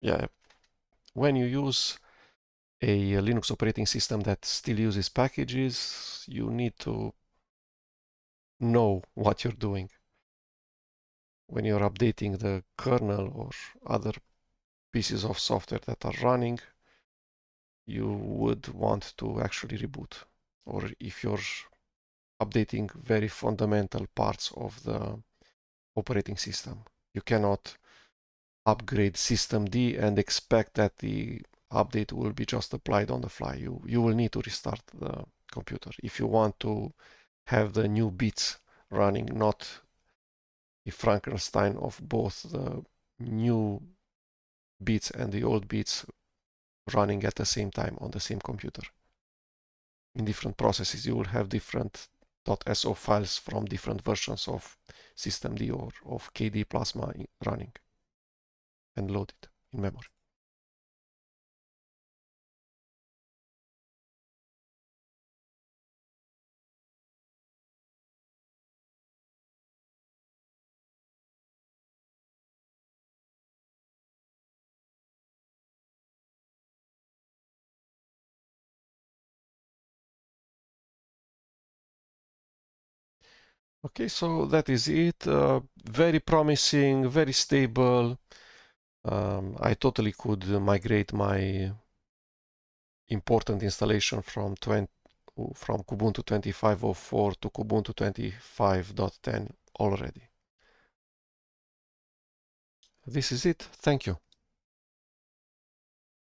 Yeah, when you use a Linux operating system that still uses packages, you need to know what you're doing. When you're updating the kernel or other pieces of software that are running, you would want to actually reboot. Or if you're updating very fundamental parts of the operating system. You cannot upgrade systemd and expect that the update will be just applied on the fly. You will need to restart the computer if you want to have the new bits running, not a Frankenstein of both the new bits and the old bits running at the same time on the same computer. In different processes, you will have different .so files from different versions of systemd or of KDE Plasma running and loaded in memory. Okay, so that is it. Very promising, very stable. I totally could migrate my important installation from Kubuntu 25.04 to Kubuntu 25.10 already. This is it. Thank you.